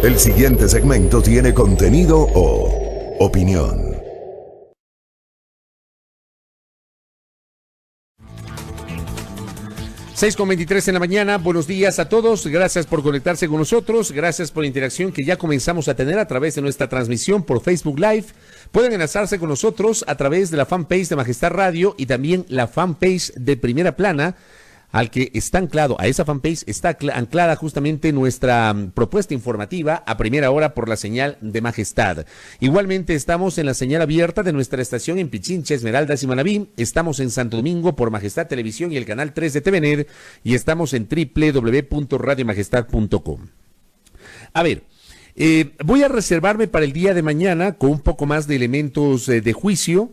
El siguiente segmento tiene contenido o opinión. Seis con 23 en la mañana, buenos días a todos, gracias por conectarse con nosotros, gracias por la interacción que ya comenzamos a tener a través de nuestra transmisión por Facebook Live. Pueden enlazarse con nosotros a través de la fanpage de Majestad Radio y también la fanpage de Primera Plana, al que está anclado, a esa fanpage está anclada justamente nuestra propuesta informativa a primera hora por la señal de Majestad. Igualmente estamos en la señal abierta de nuestra estación en Pichincha, Esmeraldas y Manabí, estamos en Santo Domingo por Majestad Televisión y el canal 3 de TVNet y estamos en www.radiomajestad.com. A ver, voy a reservarme para el día de mañana con un poco más de elementos de juicio,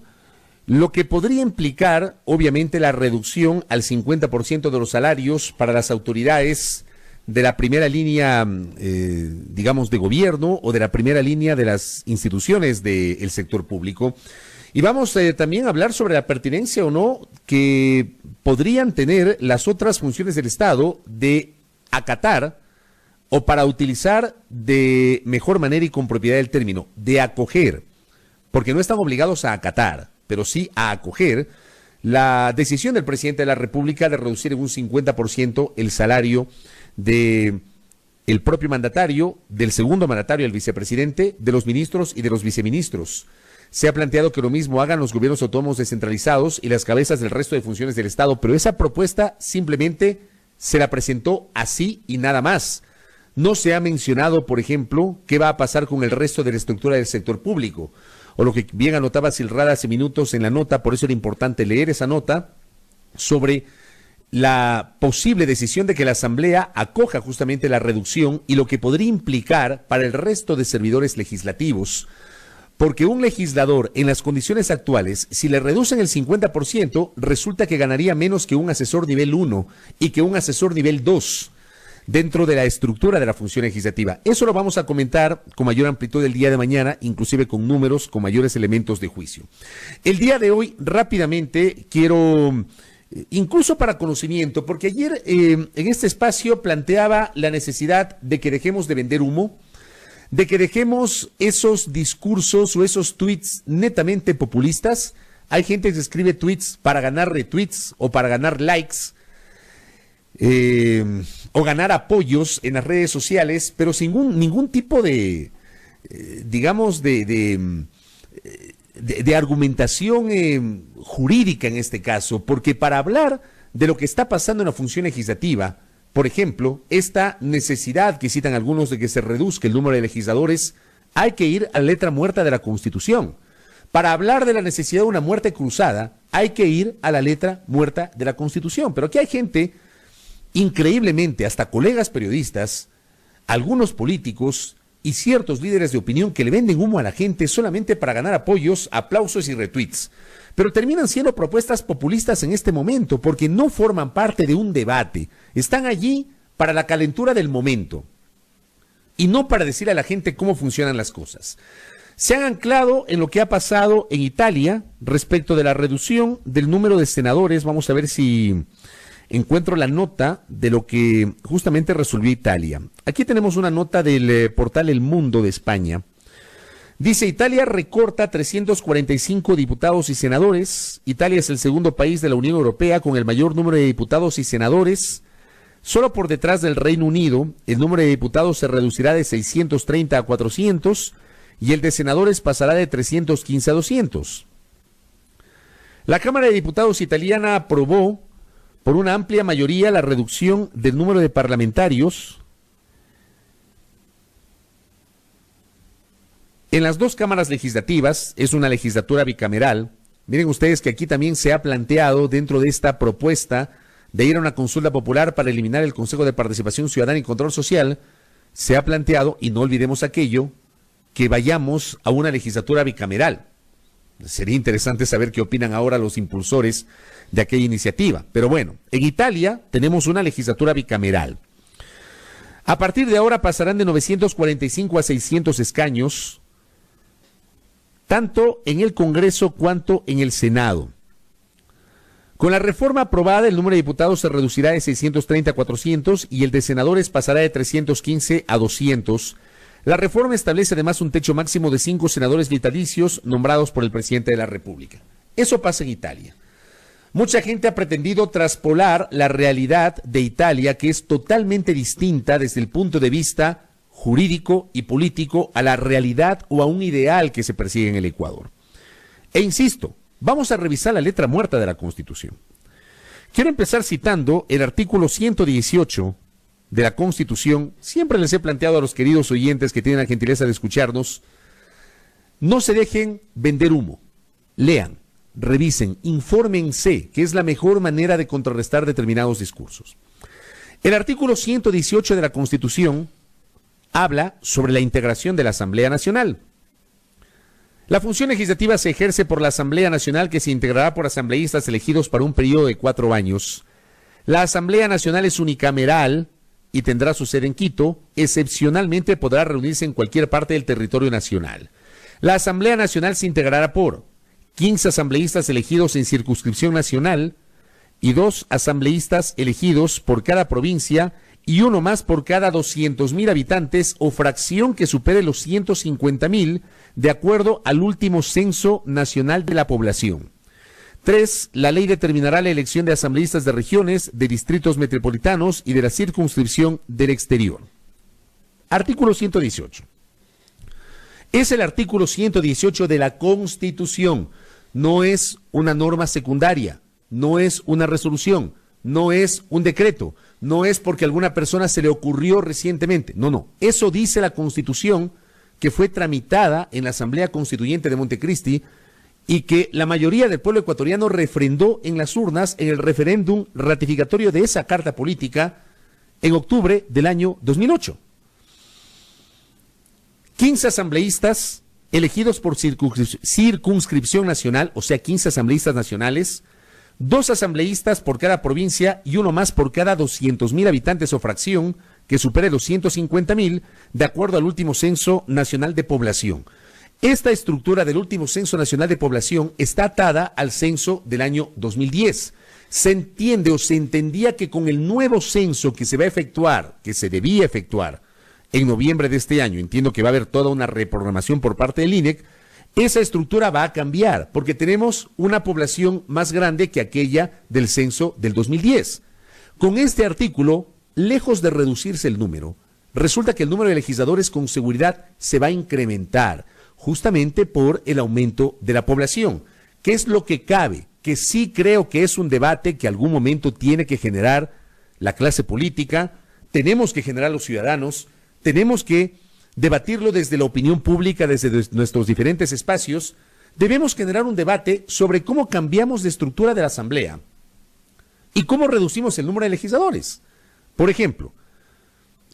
lo que podría implicar, obviamente, la reducción al 50% de los salarios para las autoridades de la primera línea, digamos, de gobierno o de la primera línea de las instituciones del sector público. Y vamos también a hablar sobre la pertinencia o no que podrían tener las otras funciones del Estado de acatar o para utilizar de mejor manera y con propiedad del término, de acoger, porque no están obligados a acatar, pero sí a acoger la decisión del presidente de la República de reducir en un 50% el salario de el propio mandatario, del segundo mandatario, el vicepresidente, de los ministros y de los viceministros. Se ha planteado que lo mismo hagan los gobiernos autónomos descentralizados y las cabezas del resto de funciones del Estado, pero esa propuesta simplemente se la presentó así y nada más. No se ha mencionado, por ejemplo, qué va a pasar con el resto de la estructura del sector público, o lo que bien anotaba Silrada hace minutos en la nota, por eso era importante leer esa nota, sobre la posible decisión de que la Asamblea acoja justamente la reducción y lo que podría implicar para el resto de servidores legislativos. Porque un legislador en las condiciones actuales, si le reducen el 50%, resulta que ganaría menos que un asesor nivel 1 y que un asesor nivel 2. Dentro de la estructura de la función legislativa. Eso lo vamos a comentar con mayor amplitud el día de mañana, inclusive con números, con mayores elementos de juicio. El día de hoy, rápidamente, quiero, incluso para conocimiento, porque ayer en este espacio planteaba la necesidad de que dejemos de vender humo, de que dejemos esos discursos o esos tweets netamente populistas. Hay gente que escribe tweets para ganar retweets o para ganar likes, o ganar apoyos en las redes sociales, pero sin ningún tipo de, digamos, de argumentación jurídica en este caso, porque para hablar de lo que está pasando en la función legislativa, por ejemplo, esta necesidad que citan algunos de que se reduzca el número de legisladores, hay que ir a la letra muerta de la Constitución. Para hablar de la necesidad de una muerte cruzada, hay que ir a la letra muerta de la Constitución. Pero aquí hay gente, increíblemente, hasta colegas periodistas, algunos políticos y ciertos líderes de opinión que le venden humo a la gente solamente para ganar apoyos, aplausos y retweets. Pero terminan siendo propuestas populistas en este momento porque no forman parte de un debate. Están allí para la calentura del momento y no para decir a la gente cómo funcionan las cosas. Se han anclado en lo que ha pasado en Italia respecto de la reducción del número de senadores. Vamos a ver si encuentro la nota de lo que justamente resolvió Italia. Aquí tenemos una nota del portal El Mundo de España. Dice: Italia recorta 345 diputados y senadores. Italia es el segundo país de la Unión Europea con el mayor número de diputados y senadores. Solo por detrás del Reino Unido, el número de diputados se reducirá de 630 a 400 y el de senadores pasará de 315 a 200. La Cámara de Diputados italiana aprobó por una amplia mayoría la reducción del número de parlamentarios. En las dos cámaras legislativas, es una legislatura bicameral. Miren ustedes que aquí también se ha planteado dentro de esta propuesta de ir a una consulta popular para eliminar el Consejo de Participación Ciudadana y Control Social, se ha planteado, y no olvidemos aquello, que vayamos a una legislatura bicameral. Sería interesante saber qué opinan ahora los impulsores de aquella iniciativa. Pero bueno, en Italia tenemos una legislatura bicameral. A partir de ahora pasarán de 945 a 600 escaños, tanto en el Congreso cuanto en el Senado. Con la reforma aprobada, el número de diputados se reducirá de 630 a 400 y el de senadores pasará de 315 a 200. La reforma establece además un techo máximo de 5 senadores vitalicios nombrados por el presidente de la República. Eso pasa en Italia. Mucha gente ha pretendido traspolar la realidad de Italia, que es totalmente distinta desde el punto de vista jurídico y político a la realidad o a un ideal que se persigue en el Ecuador. E insisto, vamos a revisar la letra muerta de la Constitución. Quiero empezar citando el artículo 118 de la Constitución. Siempre les he planteado a los queridos oyentes que tienen la gentileza de escucharnos, no se dejen vender humo, lean, revisen, infórmense, que es la mejor manera de contrarrestar determinados discursos. El artículo 118 de la Constitución habla sobre la integración de la Asamblea Nacional. La función legislativa se ejerce por la Asamblea Nacional, que se integrará por asambleístas elegidos para un periodo de 4 años. La Asamblea Nacional es unicameral y tendrá su sede en Quito. Excepcionalmente podrá reunirse en cualquier parte del territorio nacional. La Asamblea Nacional se integrará por 15 asambleístas elegidos en circunscripción nacional y 2 asambleístas elegidos por cada provincia y uno más por cada 200.000 habitantes o fracción que supere los 150.000, de acuerdo al último censo nacional de la población. 3. La ley determinará la elección de asambleístas de regiones, de distritos metropolitanos y de la circunscripción del exterior. Artículo 118. Es el artículo 118 de la Constitución. No es una norma secundaria, no es una resolución, no es un decreto, no es porque a alguna persona se le ocurrió recientemente. No. Eso dice la Constitución, que fue tramitada en la Asamblea Constituyente de Montecristi y que la mayoría del pueblo ecuatoriano refrendó en las urnas en el referéndum ratificatorio de esa carta política en octubre del año 2008. 15 asambleístas elegidos por circunscripción nacional, o sea, 15 asambleístas nacionales, 2 asambleístas por cada provincia y uno más por cada 200.000 habitantes o fracción que supere los 150.000, de acuerdo al último censo nacional de población. Esta estructura del último censo nacional de población está atada al censo del año 2010. Se entiende o se entendía que con el nuevo censo que se va a efectuar, que se debía efectuar en noviembre de este año, entiendo que va a haber toda una reprogramación por parte del INEC, esa estructura va a cambiar, porque tenemos una población más grande que aquella del censo del 2010. Con este artículo, lejos de reducirse el número, resulta que el número de legisladores con seguridad se va a incrementar, justamente por el aumento de la población. ¿Qué es lo que cabe? Que sí creo que es un debate que algún momento tiene que generar la clase política, tenemos que generar los ciudadanos, tenemos que debatirlo desde la opinión pública, desde nuestros diferentes espacios. Debemos generar un debate sobre cómo cambiamos de estructura de la Asamblea y cómo reducimos el número de legisladores. Por ejemplo,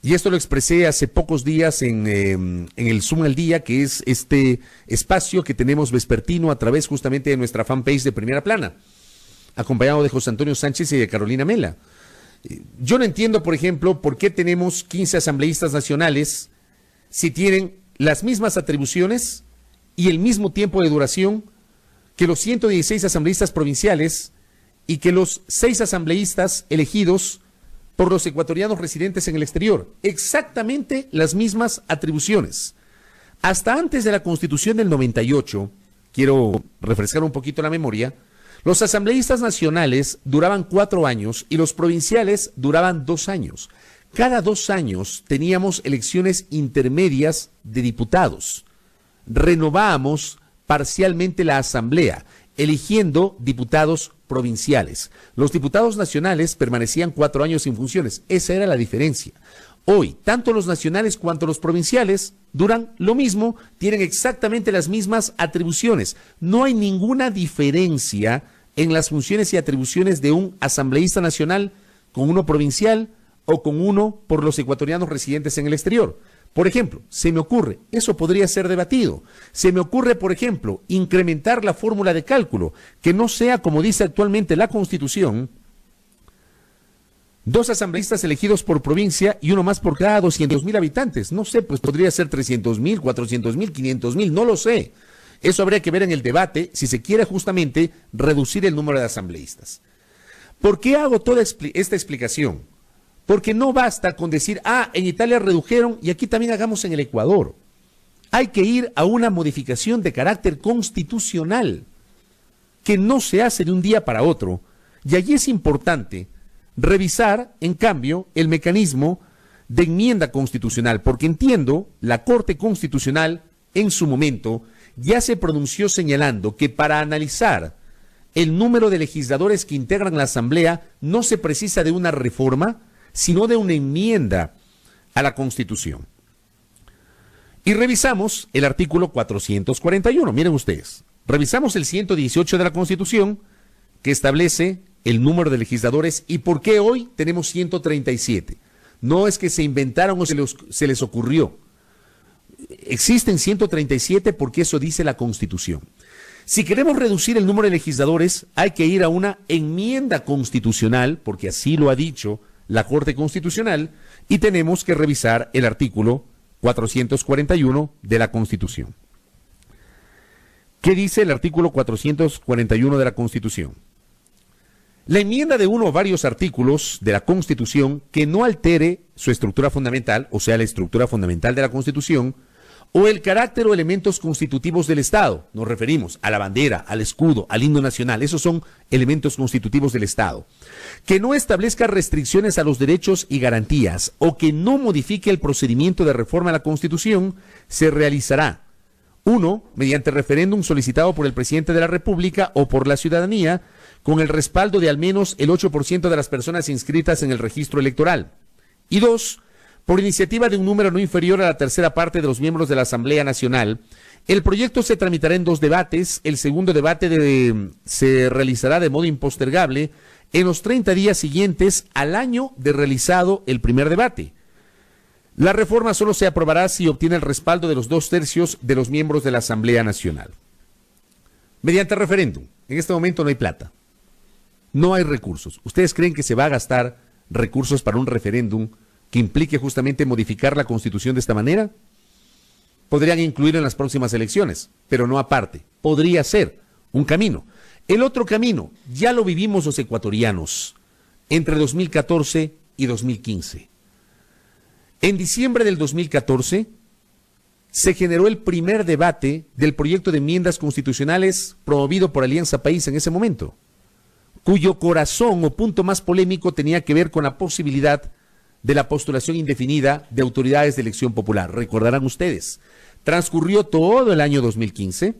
y esto lo expresé hace pocos días en el Zoom al Día, que es este espacio que tenemos vespertino a través justamente de nuestra fanpage de Primera Plana, acompañado de José Antonio Sánchez y de Carolina Mela. Yo no entiendo, por ejemplo, por qué tenemos 15 asambleístas nacionales si tienen las mismas atribuciones y el mismo tiempo de duración que los 116 asambleístas provinciales y que los 6 asambleístas elegidos por los ecuatorianos residentes en el exterior. Exactamente las mismas atribuciones. Hasta antes de la Constitución del 98, quiero refrescar un poquito la memoria, los asambleístas nacionales duraban 4 años y los provinciales duraban 2 años. Cada 2 años teníamos elecciones intermedias de diputados. Renovábamos parcialmente la asamblea, eligiendo diputados provinciales. Los diputados nacionales permanecían 4 años sin funciones. Esa era la diferencia. Hoy, tanto los nacionales cuanto los provinciales duran lo mismo, tienen exactamente las mismas atribuciones. No hay ninguna diferencia en las funciones y atribuciones de un asambleísta nacional con uno provincial o con uno por los ecuatorianos residentes en el exterior. Por ejemplo, se me ocurre, eso podría ser debatido, se me ocurre, por ejemplo, incrementar la fórmula de cálculo, que no sea, como dice actualmente la Constitución, 2 asambleístas elegidos por provincia y uno más por cada 200.000 habitantes. No sé, pues podría ser 300.000, 400.000, 500.000, no lo sé. Eso habría que ver en el debate si se quiere justamente reducir el número de asambleístas. ¿Por qué hago toda esta explicación? Porque no basta con decir, en Italia redujeron y aquí también hagamos en el Ecuador. Hay que ir a una modificación de carácter constitucional que no se hace de un día para otro. Y allí es importante revisar, en cambio, el mecanismo de enmienda constitucional, porque entiendo, la Corte Constitucional en su momento ya se pronunció señalando que para analizar el número de legisladores que integran la Asamblea no se precisa de una reforma, sino de una enmienda a la Constitución. Y revisamos el artículo 441, miren ustedes, revisamos el 118 de la Constitución, que establece el número de legisladores y por qué hoy tenemos 137. No es que se inventaron o se les ocurrió. Existen 137 porque eso dice la Constitución. Si queremos reducir el número de legisladores, hay que ir a una enmienda constitucional, porque así lo ha dicho la Corte Constitucional, y tenemos que revisar el artículo 441 de la Constitución. ¿Qué dice el artículo 441 de la Constitución? La enmienda de uno o varios artículos de la Constitución que no altere su estructura fundamental, o sea, la estructura fundamental de la Constitución, o el carácter o elementos constitutivos del Estado. Nos referimos a la bandera, al escudo, al himno nacional. Esos son elementos constitutivos del Estado. Que no establezca restricciones a los derechos y garantías o que no modifique el procedimiento de reforma a la Constitución, se realizará: 1. Mediante referéndum solicitado por el presidente de la República o por la ciudadanía, con el respaldo de al menos el 8% de las personas inscritas en el registro electoral. Y 2. Por iniciativa de un número no inferior a la tercera parte de los miembros de la Asamblea Nacional. El proyecto se tramitará en 2 debates. El segundo debate se realizará de modo impostergable en los 30 días siguientes al año de realizado el primer debate. La reforma solo se aprobará si obtiene el respaldo de los 2/3 de los miembros de la Asamblea Nacional. Mediante referéndum. En este momento no hay plata. No hay recursos. ¿Ustedes creen que se va a gastar recursos para un referéndum que implique justamente modificar la Constitución de esta manera? Podrían incluir en las próximas elecciones, pero no aparte. Podría ser un camino. El otro camino, ya lo vivimos los ecuatorianos, entre 2014 y 2015. En diciembre del 2014 se generó el primer debate del proyecto de enmiendas constitucionales promovido por Alianza País en ese momento, cuyo corazón o punto más polémico tenía que ver con la posibilidad de la postulación indefinida de autoridades de elección popular. Recordarán ustedes, transcurrió todo el año 2015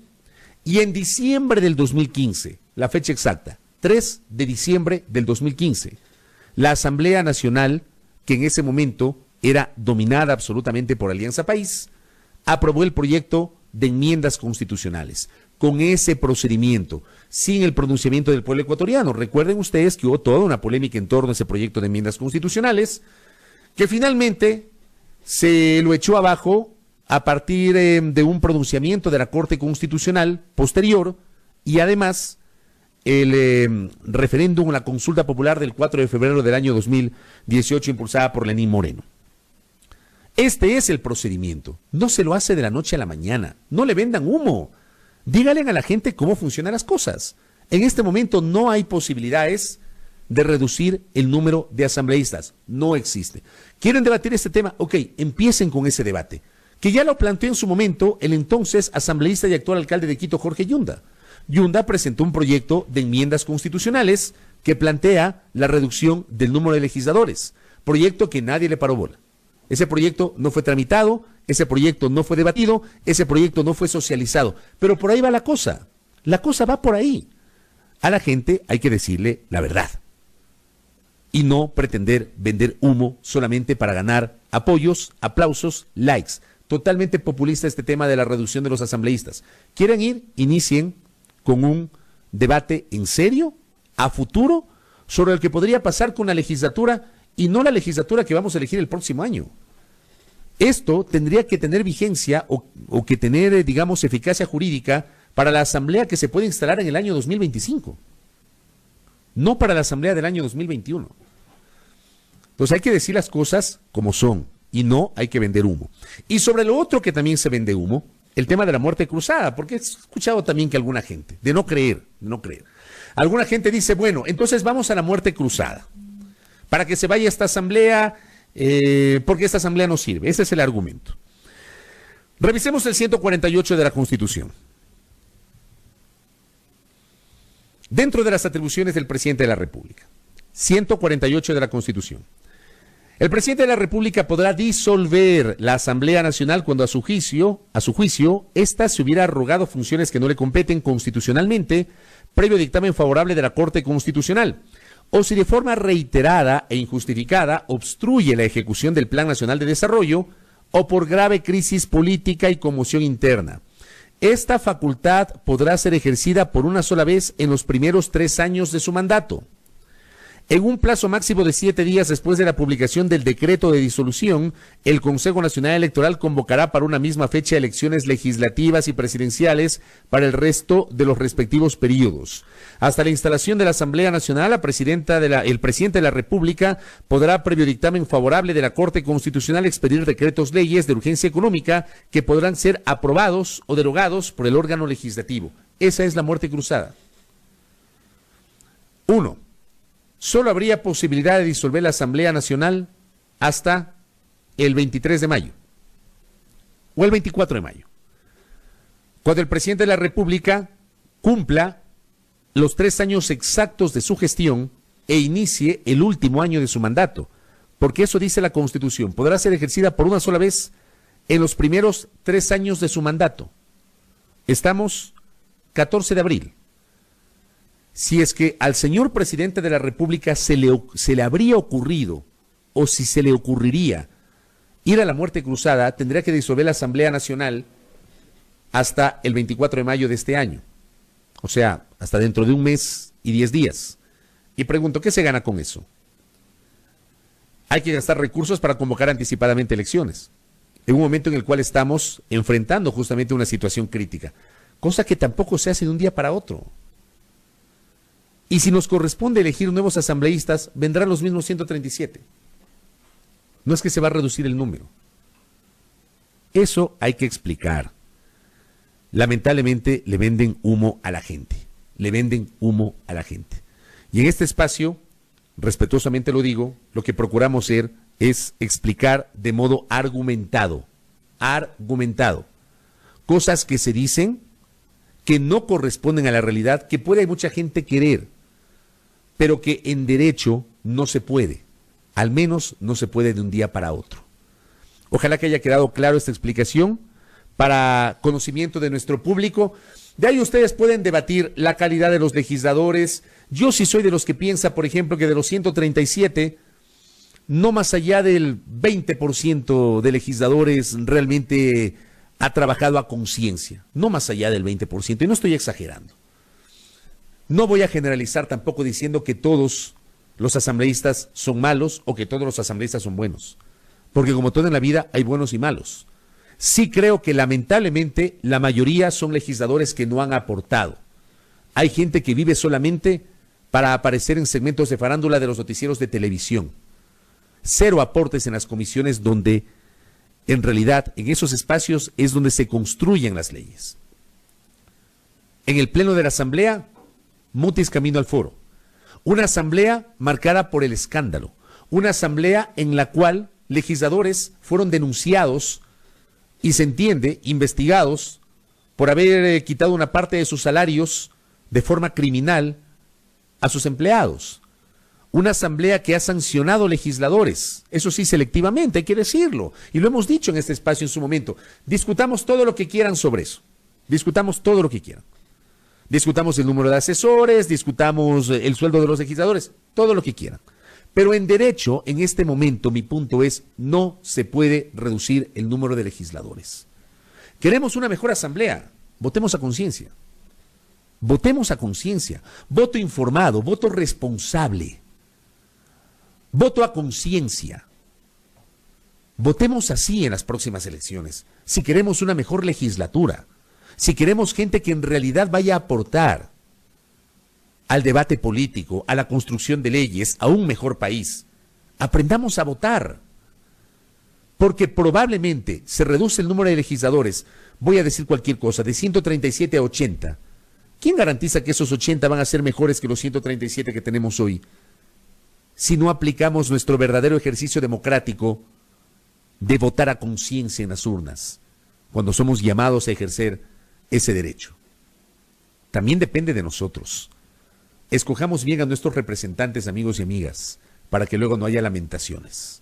y en diciembre del 2015, la fecha exacta, 3 de diciembre del 2015, la Asamblea Nacional, que en ese momento era dominada absolutamente por Alianza País, aprobó el proyecto de enmiendas constitucionales, con ese procedimiento, sin el pronunciamiento del pueblo ecuatoriano. Recuerden ustedes que hubo toda una polémica en torno a ese proyecto de enmiendas constitucionales, que finalmente se lo echó abajo a partir de un pronunciamiento de la Corte Constitucional posterior y además el referéndum, la consulta popular del 4 de febrero del año 2018 impulsada por Lenín Moreno. Este es el procedimiento. No se lo hace de la noche a la mañana. No le vendan humo. Díganle a la gente cómo funcionan las cosas. En este momento no hay posibilidades de reducir el número de asambleístas. No existe. ¿Quieren debatir este tema? Ok, empiecen con ese debate, que ya lo planteó en su momento el entonces asambleísta y actual alcalde de Quito, Jorge Yunda. Yunda presentó un proyecto de enmiendas constitucionales que plantea la reducción del número de legisladores, proyecto que nadie le paró bola. Ese proyecto no fue tramitado, ese proyecto no fue debatido, ese proyecto no fue socializado, pero por ahí va la cosa va por ahí. A la gente hay que decirle la verdad y no pretender vender humo solamente para ganar apoyos, aplausos, likes. Totalmente populista este tema de la reducción de los asambleístas. ¿Quieren ir? Inicien con un debate en serio, a futuro, sobre el que podría pasar con la legislatura y no la legislatura que vamos a elegir el próximo año. Esto tendría que tener vigencia o que tener, digamos, eficacia jurídica para la asamblea que se puede instalar en el año 2025, no para la asamblea del año 2021. Entonces hay que decir las cosas como son y no hay que vender humo. Y sobre lo otro que también se vende humo, el tema de la muerte cruzada, porque he escuchado también que alguna gente, alguna gente dice, bueno, entonces vamos a la muerte cruzada. para que se vaya esta asamblea, porque esta asamblea no sirve. Ese es el argumento. Revisemos el 148 de la Constitución. Dentro de las atribuciones del presidente de la República, 148 de la Constitución. El presidente de la República podrá disolver la Asamblea Nacional cuando a su juicio, ésta se hubiera arrogado funciones que no le competen constitucionalmente, previo dictamen favorable de la Corte Constitucional, o si de forma reiterada e injustificada obstruye la ejecución del Plan Nacional de Desarrollo, o por grave crisis política y conmoción interna. Esta facultad podrá ser ejercida por una sola vez en los primeros 3 años de su mandato. En un plazo máximo de 7 días después de la publicación del decreto de disolución, el Consejo Nacional Electoral convocará para una misma fecha elecciones legislativas y presidenciales para el resto de los respectivos periodos. Hasta la instalación de la Asamblea Nacional, el presidente de la República podrá, previo dictamen favorable de la Corte Constitucional, expedir decretos leyes de urgencia económica que podrán ser aprobados o derogados por el órgano legislativo. Esa es la muerte cruzada. 1. Solo habría posibilidad de disolver la Asamblea Nacional hasta el 23 de mayo o el 24 de mayo, cuando el presidente de la República cumpla los 3 años exactos de su gestión e inicie el último año de su mandato, porque eso dice la Constitución, podrá ser ejercida por una sola vez en los primeros 3 años de su mandato. Estamos 14 de abril. Si es que al señor presidente de la República se le habría ocurrido, o si se le ocurriría, ir a la muerte cruzada, tendría que disolver la Asamblea Nacional hasta el 24 de mayo de este año. O sea, hasta dentro de 1 mes y 10 días. Y pregunto, ¿qué se gana con eso? Hay que gastar recursos para convocar anticipadamente elecciones, en un momento en el cual estamos enfrentando justamente una situación crítica, cosa que tampoco se hace de un día para otro. Y si nos corresponde elegir nuevos asambleístas, vendrán los mismos 137. No es que se va a reducir el número. Eso hay que explicar. Lamentablemente le venden humo a la gente. Le venden humo a la gente. Y en este espacio, respetuosamente lo digo, lo que procuramos hacer es explicar de modo argumentado. Argumentado. Cosas que se dicen que no corresponden a la realidad, que puede mucha gente querer, pero que en derecho no se puede, al menos no se puede de un día para otro. Ojalá que haya quedado claro esta explicación para conocimiento de nuestro público. De ahí ustedes pueden debatir la calidad de los legisladores. Yo sí soy de los que piensa, por ejemplo, que de los 137, no más allá del 20% de legisladores realmente ha trabajado a conciencia, no más allá del 20%, y no estoy exagerando. No voy a generalizar tampoco diciendo que todos los asambleístas son malos o que todos los asambleístas son buenos, porque como todo en la vida hay buenos y malos. Sí creo que lamentablemente la mayoría son legisladores que no han aportado. Hay gente que vive solamente para aparecer en segmentos de farándula de los noticieros de televisión. 0 aportes en las comisiones donde en realidad en esos espacios es donde se construyen las leyes. En el pleno de la asamblea, mutis camino al foro. Una asamblea marcada por el escándalo. Una asamblea en la cual legisladores fueron denunciados y se entiende, investigados por haber quitado una parte de sus salarios de forma criminal a sus empleados. Una asamblea que ha sancionado legisladores, eso sí, selectivamente, hay que decirlo, y lo hemos dicho en este espacio en su momento. Discutamos todo lo que quieran sobre eso, discutamos todo lo que quieran. Discutamos el número de asesores, discutamos el sueldo de los legisladores, todo lo que quieran. Pero en derecho, en este momento, mi punto es, no se puede reducir el número de legisladores. Queremos una mejor asamblea, votemos a conciencia. Votemos a conciencia, voto informado, voto responsable, voto a conciencia. Votemos así en las próximas elecciones, si queremos una mejor legislatura. Si queremos gente que en realidad vaya a aportar al debate político, a la construcción de leyes, a un mejor país, aprendamos a votar. Porque probablemente se reduce el número de legisladores, voy a decir cualquier cosa, de 137 a 80. ¿Quién garantiza que esos 80 van a ser mejores que los 137 que tenemos hoy? si no aplicamos nuestro verdadero ejercicio democrático de votar a conciencia en las urnas, cuando somos llamados a ejercer ese derecho? También depende de nosotros. Escojamos bien a nuestros representantes, amigos y amigas, para que luego no haya lamentaciones.